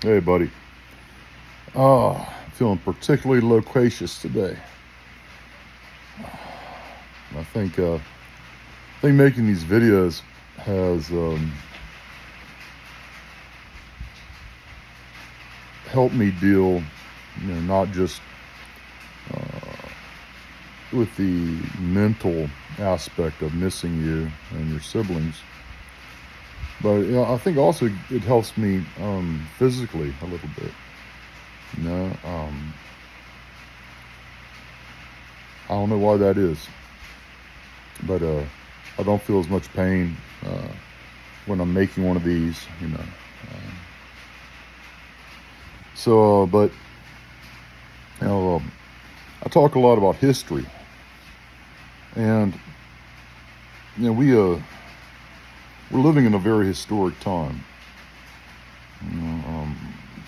Hey, buddy. Feeling particularly loquacious today. I think making these videos has helped me deal, not just with the mental aspect of missing you and your siblings, but I think also it helps me physically a little bit. You know, I don't know why that is, but I don't feel as much pain when I'm making one of these. But I talk a lot about history, and we're living in a very historic time.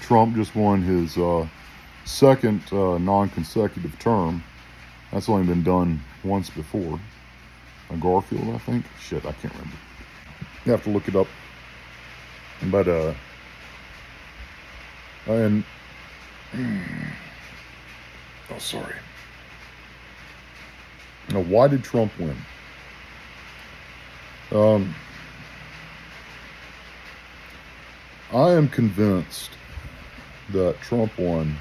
Trump just won his second non-consecutive term. That's only been done once before. Garfield, I think. Shit, I can't remember. You have to look it up. But and oh, sorry. Now, why did Trump win? I am convinced that Trump won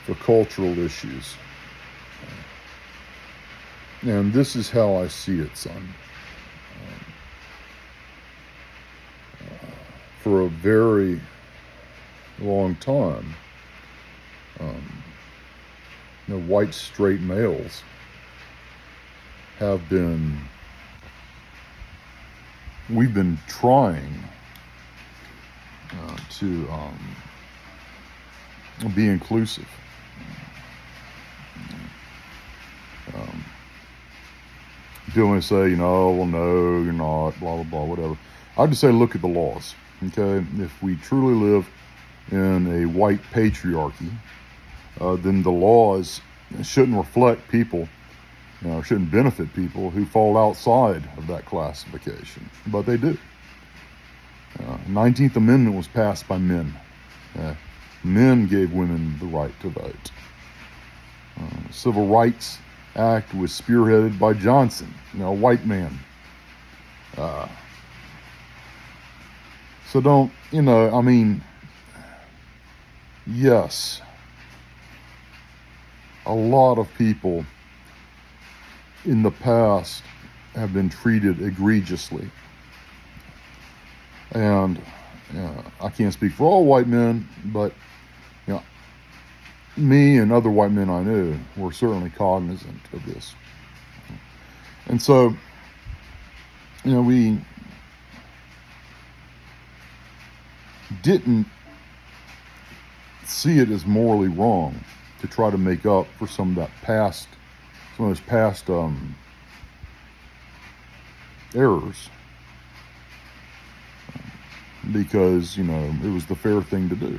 for cultural issues. And this is how I see it, son. For a very long time, white straight males we've been trying to be inclusive. People may say, well, no, you're not, blah, blah, blah, whatever. I just say, look at the laws, okay? If we truly live in a white patriarchy, then the laws shouldn't reflect people, shouldn't benefit people who fall outside of that classification, but they do. 19th Amendment was passed by men. Men gave women the right to vote. Civil Rights Act was spearheaded by Johnson, a white man. So don't, yes, a lot of people in the past have been treated egregiously. And I can't speak for all white men, but me and other white men I knew were certainly cognizant of this. And so, we didn't see it as morally wrong to try to make up for some of those past errors, because it was the fair thing to do.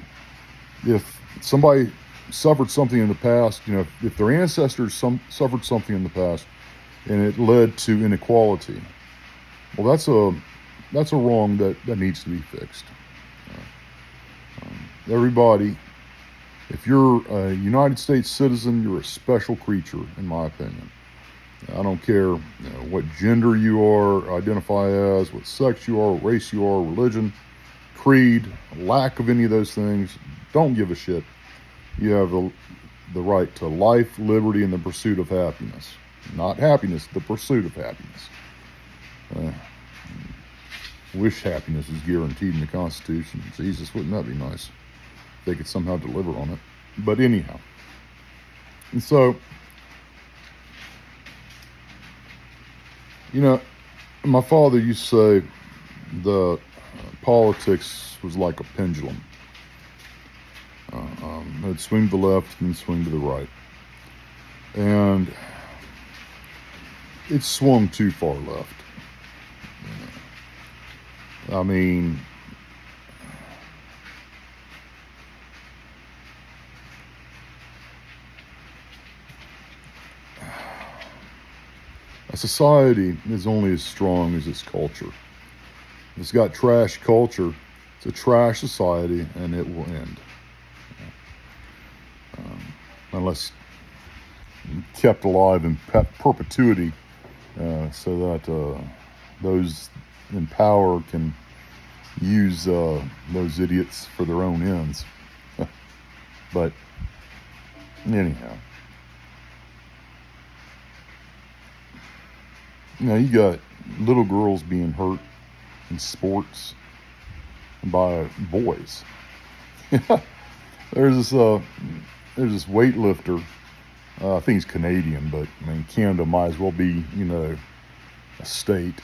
If somebody suffered something in the past, if their ancestors suffered something in the past and it led to inequality, well, that's a wrong that needs to be fixed. Everybody, if you're a United States citizen, you're a special creature, in my opinion. I don't care what gender you are, identify as, what sex you are, what race you are, religion, creed, lack of any of those things. Don't give a shit. You have the right to life, liberty, and the pursuit of happiness. Not happiness, the pursuit of happiness. Wish happiness is guaranteed in the Constitution. Jesus, wouldn't that be nice? If they could somehow deliver on it. But anyhow. And so, my father used to say that politics was like a pendulum. It'd swing to the left and swing to the right. And it swung too far left. A society is only as strong as its culture. If it's got trash culture, It's a trash society, and it will end. Unless kept alive in perpetuity, so that those in power can use those idiots for their own ends. But anyhow, you got little girls being hurt in sports by boys. There's this weightlifter. I think he's Canadian, but I mean, Canada might as well be, a state,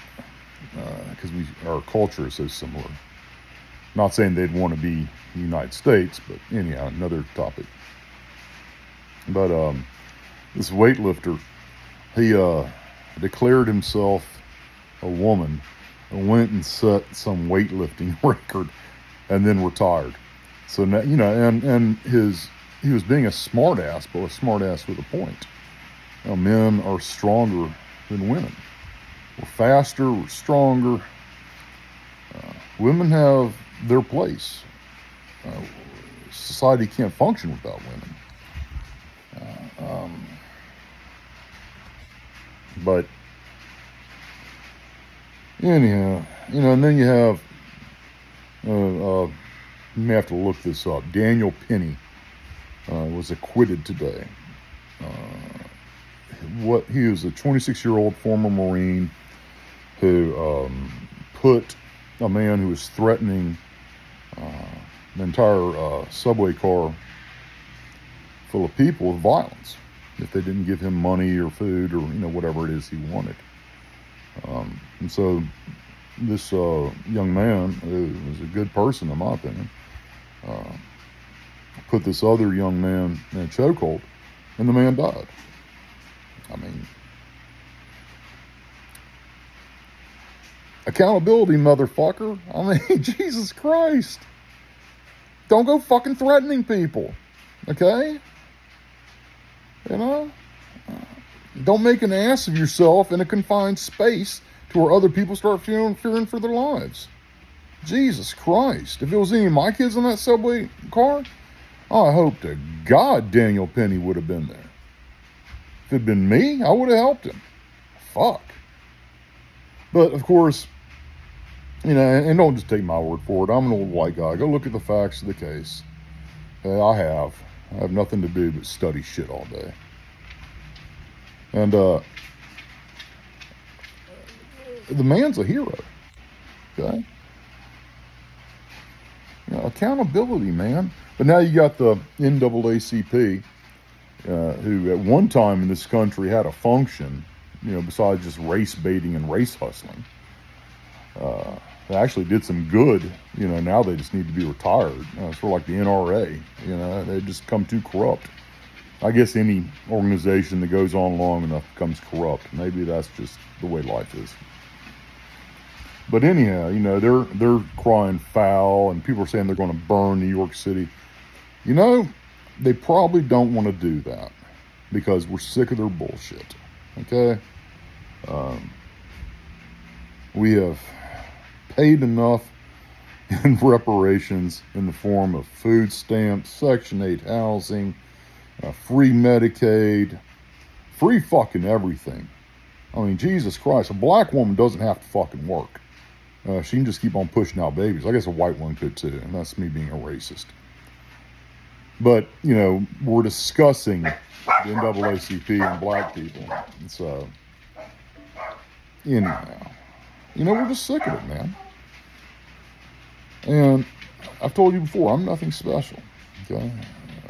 because our culture is so similar. Not saying they'd want to be the United States, but anyhow, another topic. But this weightlifter, he declared himself a woman and went and set some weightlifting record, and then retired. So now, and he was being a smartass, but a smartass with a point. Men are stronger than women. We're faster, we're stronger. Women have their place. Society can't function without women. But anyhow, and then you have, you may have to look this up. Daniel Penny was acquitted today. He was a 26-year-old former Marine who put a man who was threatening the entire subway car full of people with violence if they didn't give him money or food or whatever it is he wanted. And so this young man, who was a good person in my opinion, put this other young man in a chokehold, and the man died. I mean, accountability, motherfucker. I mean, Jesus Christ. Don't go fucking threatening people, okay? Don't make an ass of yourself in a confined space to where other people start fearing for their lives. Jesus Christ. If it was any of my kids in that subway car, I hope to God Daniel Penny would have been there. If it had been me, I would have helped him. Fuck. But, of course, and don't just take my word for it. I'm an old white guy. Go look at the facts of the case. I have nothing to do but study shit all day. And the man's a hero. Okay? Accountability, man. But now you got the NAACP, who at one time in this country had a function, besides just race baiting and race hustling. They actually did some good. Now they just need to be retired. Sort of like the NRA. They just come too corrupt. I guess any organization that goes on long enough becomes corrupt. Maybe that's just the way life is. But anyhow, they're crying foul, and people are saying they're going to burn New York City. They probably don't want to do that because we're sick of their bullshit. Okay? We have paid enough in reparations in the form of food stamps, Section 8 housing, free Medicaid, free fucking everything. I mean, Jesus Christ, a black woman doesn't have to fucking work. She can just keep on pushing out babies. I guess a white one could too, and that's me being a racist. But, we're discussing the NAACP and black people. And so, anyhow, we're just sick of it, man. And I've told you before, I'm nothing special, okay?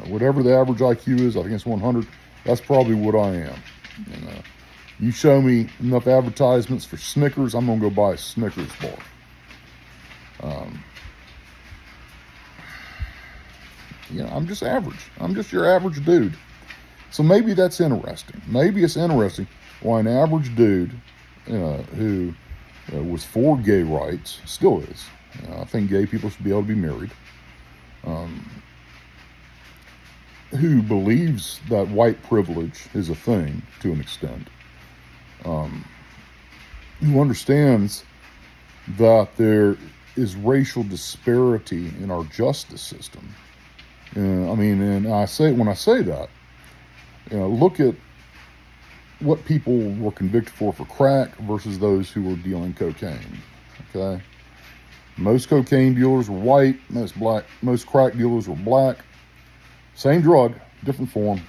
Whatever the average IQ is, I think it's 100, that's probably what I am. You show me enough advertisements for Snickers, I'm going to go buy a Snickers bar. I'm just average. I'm just your average dude. So maybe that's interesting. Maybe it's interesting why an average dude who was for gay rights, still is. I think gay people should be able to be married. Who believes that white privilege is a thing to an extent. Who understands that there is racial disparity in our justice system. And when I say that, look at what people were convicted for crack versus those who were dealing cocaine. Okay, most cocaine dealers were white, most crack dealers were black. Same drug, different form.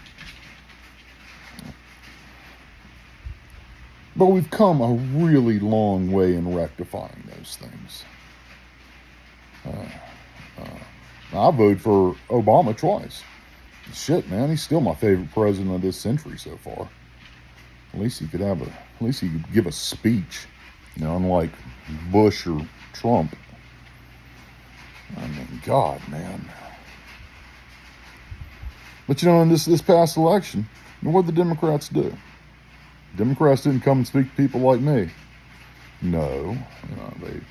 But we've come a really long way in rectifying those things. I voted for Obama twice. Shit, man, he's still my favorite president of this century so far. At least he could give a speech, unlike Bush or Trump. I mean, God, man. But in this past election, what did the Democrats do? Democrats didn't come and speak to people like me. No, they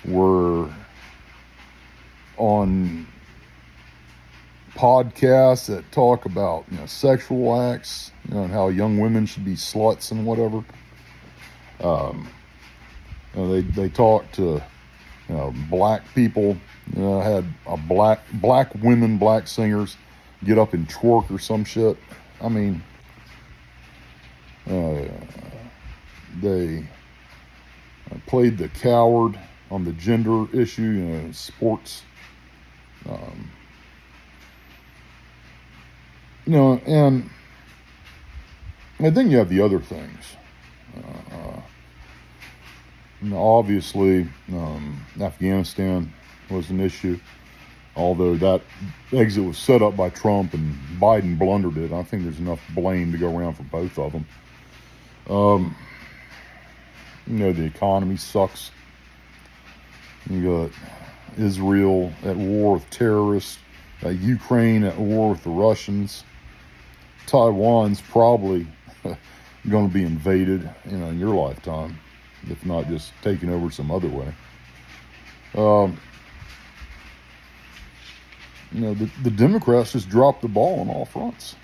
were on podcasts that talk about sexual acts, and how young women should be sluts and whatever. They talked to black people. Had a black women, black singers get up and twerk or some shit. I mean, they played the coward on the gender issue, sports. And then you have the other things. Obviously, Afghanistan was an issue, although that exit was set up by Trump and Biden blundered it. I think there's enough blame to go around for both of them. The economy sucks. You got Israel at war with terrorists, Ukraine at war with the Russians. Taiwan's probably going to be invaded, in your lifetime, if not just taken over some other way. The Democrats just dropped the ball on all fronts.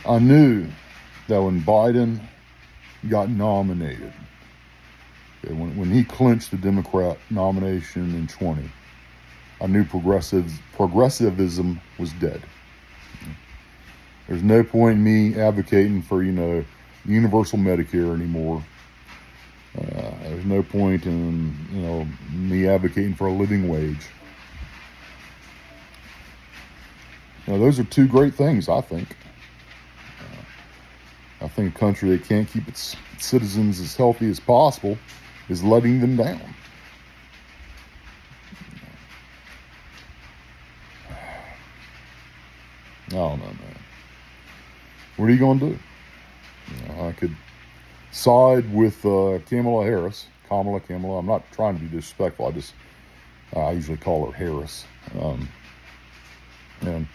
I knew that when Biden got nominated, when he clinched the Democrat nomination in 20, I knew progressivism was dead. There's no point in me advocating for, universal Medicare anymore. There's no point in, me advocating for a living wage. Those are two great things, I think. I think a country that can't keep its citizens as healthy as possible is letting them down. I don't know, man. What are you going to do? I could side with Kamala Harris. Kamala. I'm not trying to be disrespectful. I usually call her Harris. And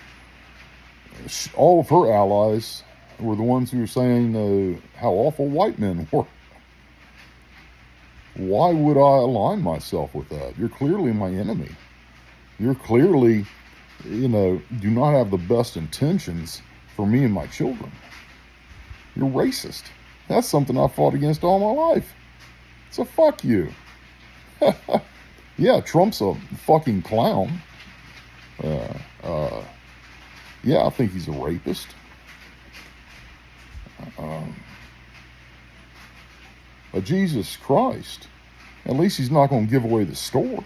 all of her allies were the ones who were saying how awful white men were. Why would I align myself with that? You're clearly my enemy. You're clearly, do not have the best intentions for me and my children. You're racist. That's something I fought against all my life. So fuck you. Yeah, Trump's a fucking clown. Yeah, I think he's a rapist. But Jesus Christ, at least he's not going to give away the store.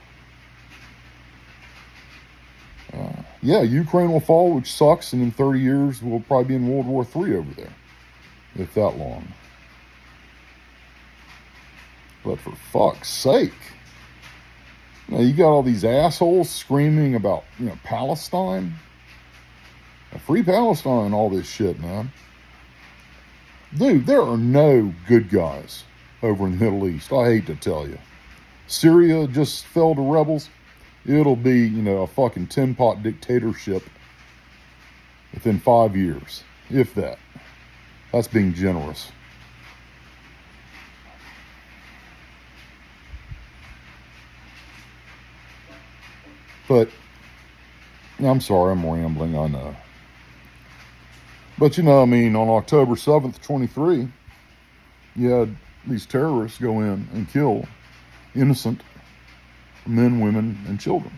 Yeah, Ukraine will fall, which sucks, and in 30 years we'll probably be in World War III over there, if that long. But for fuck's sake, you got all these assholes screaming about, Palestine, free Palestine, all this shit, man. Dude, there are no good guys over in the Middle East. I hate to tell you. Syria just fell to rebels. It'll be, a fucking tin-pot dictatorship within 5 years, if that. That's being generous. But, I'm sorry, I'm rambling, I know. But I mean, on October 7th, 23, you had these terrorists go in and kill innocent men, women, and children.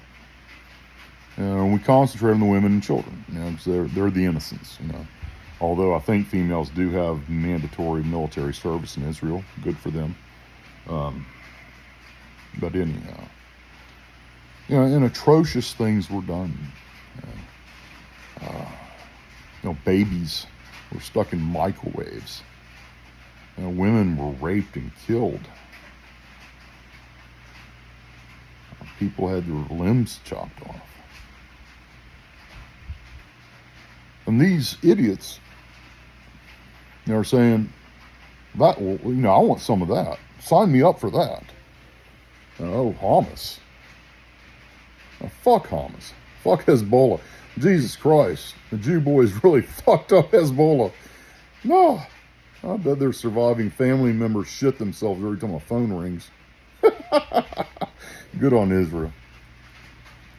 And we concentrate on the women and children, because they're the innocents, Although I think females do have mandatory military service in Israel. Good for them. But anyhow, and atrocious things were done. Babies were stuck in microwaves. Women were raped and killed. People had their limbs chopped off. And these idiots are saying, that, I want some of that. Sign me up for that. Oh, Hamas. Fuck Hamas. Fuck Hezbollah. Jesus Christ. The Jew boys really fucked up Hezbollah. No. I bet their surviving family members shit themselves every time a phone rings. Good on Israel.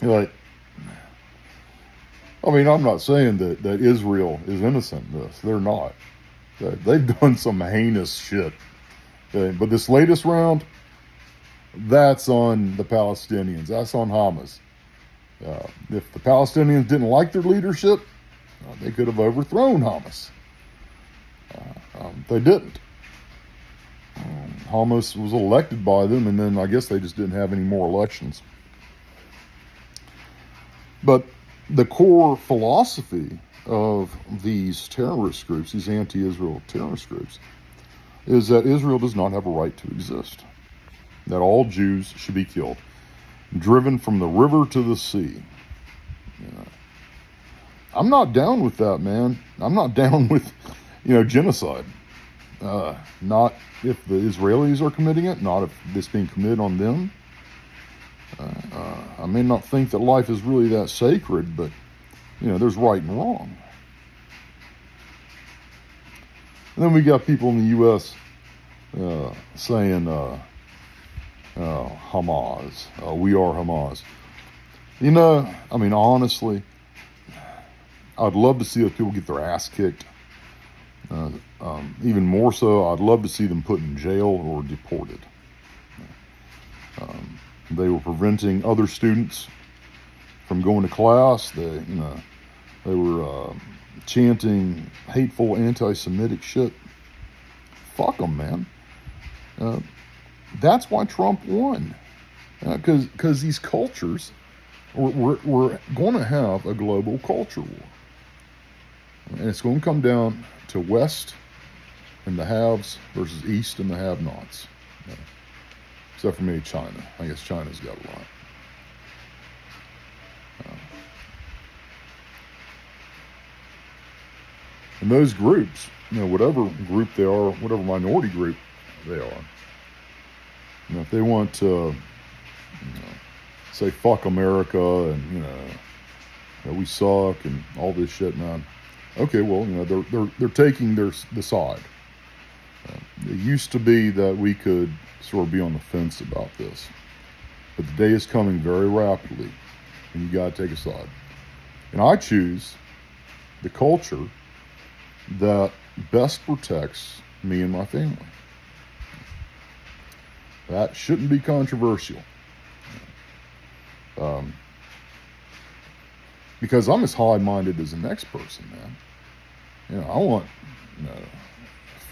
I'm not saying that Israel is innocent in this. They're not. They've done some heinous shit. Okay? But this latest round, that's on the Palestinians. That's on Hamas. If the Palestinians didn't like their leadership, they could have overthrown Hamas. They didn't. Hamas was elected by them, and then I guess they just didn't have any more elections. But the core philosophy of these terrorist groups, these anti-Israel terrorist groups, is that Israel does not have a right to exist. That all Jews should be killed, driven from the river to the sea. I'm not down with that, man. I'm not down with, genocide. Not if the Israelis are committing it, not if this being committed on them. I may not think that life is really that sacred, but, there's right and wrong. And then we got people in the U.S. Saying, Hamas, we are Hamas. Honestly, I'd love to see those people get their ass kicked. Even more so, I'd love to see them put in jail or deported. They were preventing other students from going to class. They were chanting hateful anti-Semitic shit. Fuck them, man. That's why Trump won. Because these cultures, we're going to have a global culture war. And it's going to come down to West and the haves versus East and the have-nots. Except for maybe China. I guess China's got a lot. And those groups, whatever group they are, whatever minority group they are, if they want to, say fuck America and we suck and all this shit, man. Okay, well, they're taking the side. It used to be that we could sort of be on the fence about this, but the day is coming very rapidly, and you got to take a side. And I choose the culture that best protects me and my family. That shouldn't be controversial. Because I'm as high-minded as the next person, man. I want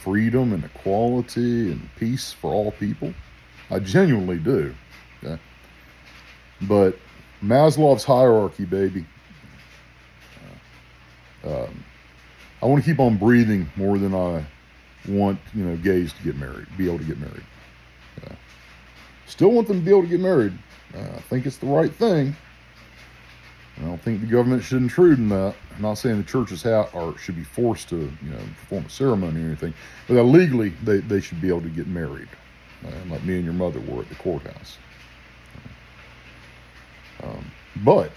freedom and equality and peace for all people. I genuinely do. Okay? But Maslow's hierarchy, baby. I want to keep on breathing more than I want, gays to get married, be able to get married. Still want them to be able to get married. I think it's the right thing. I don't think the government should intrude in that. I'm not saying the churches should be forced to, perform a ceremony or anything, but that legally they should be able to get married, like me and your mother were at the courthouse. But it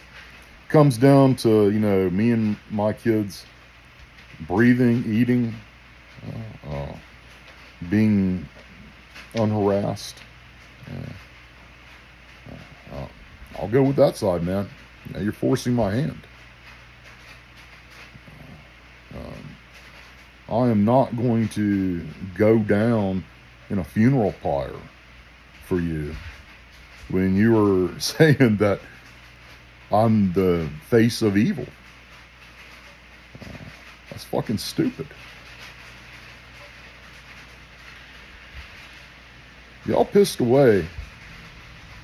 comes down to me and my kids breathing, eating, being unharassed. I'll go with that side, man. You're forcing my hand. I am not going to go down in a funeral pyre for you when you are saying that I'm the face of evil. That's fucking stupid. Y'all pissed away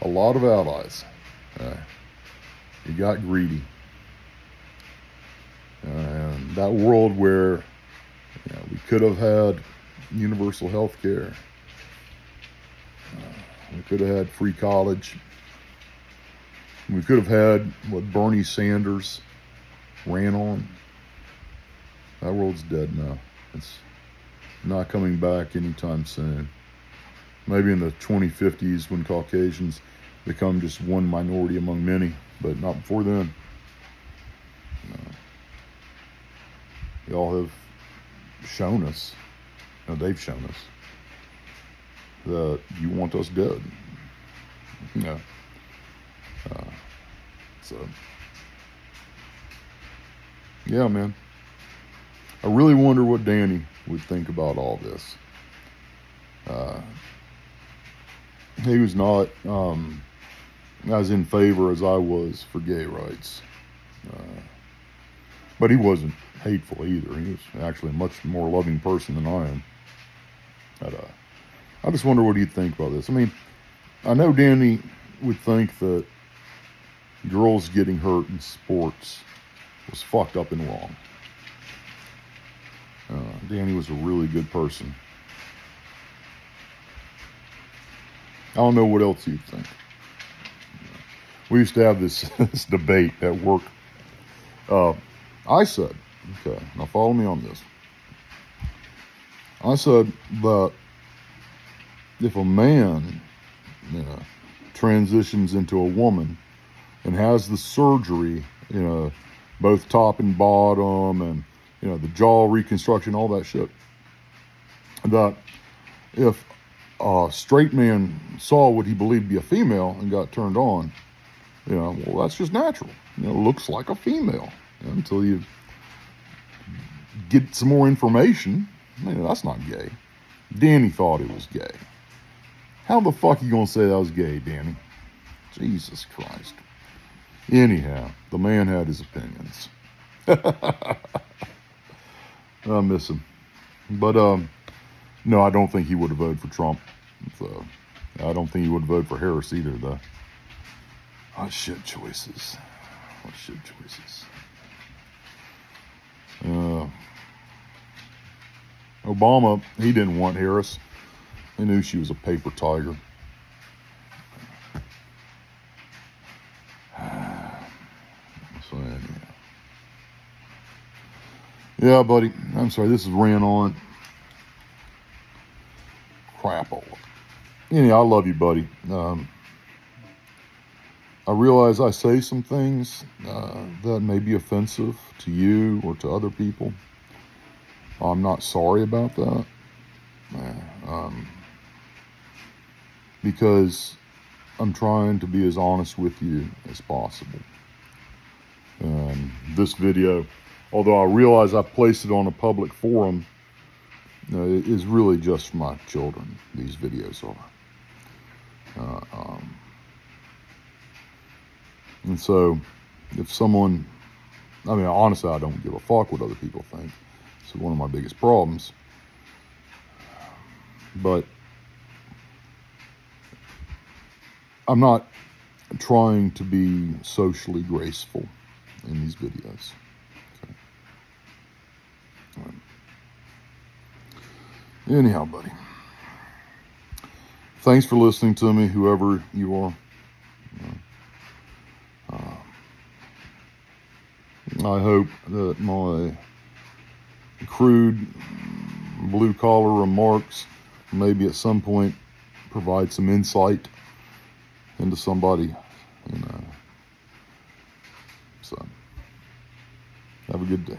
a lot of allies. You got greedy. And that world where we could have had universal health care. We could have had free college. We could have had what Bernie Sanders ran on. That world's dead now. It's not coming back anytime soon. Maybe in the 2050s when Caucasians become just one minority among many, but not before then. Y'all have shown us, they've shown us that you want us dead. So, yeah, man. I really wonder what Danny would think about all this. He was not as in favor as I was for gay rights. But he wasn't hateful either. He was actually a much more loving person than I am. But, I just wonder what he'd think about this. I mean, I know Danny would think that girls getting hurt in sports was fucked up and wrong. Danny was a really good person. I don't know what else you'd think. We used to have this debate at work. I said, okay, now follow me on this. I said that if a man transitions into a woman and has the surgery, both top and bottom, and the jaw reconstruction, all that shit, that if a straight man saw what he believed to be a female and got turned on, well, that's just natural. Looks like a female. Until you get some more information, that's not gay. Danny thought it was gay. How the fuck are you gonna say that was gay, Danny? Jesus Christ. Anyhow, the man had his opinions. I miss him. But, no, I don't think he would have voted for Trump. So, I don't think he would have voted for Harris either, though. What shit choices. What shit choices. Obama, he didn't want Harris. He knew she was a paper tiger. So anyhow. Yeah, buddy. I'm sorry, this has ran on. Crap. Anyhow, I love you, buddy. I realize I say some things that may be offensive to you or to other people. I'm not sorry about that. Because I'm trying to be as honest with you as possible. This video, although I realize I placed it on a public forum, it is really just for my children, these videos are. And so, if someone, honestly, I don't give a fuck what other people think. It's one of my biggest problems. But I'm not trying to be socially graceful in these videos. Okay. Anyhow, buddy. Thanks for listening to me, whoever you are. I hope that my crude blue-collar remarks maybe at some point provide some insight into somebody, So, have a good day.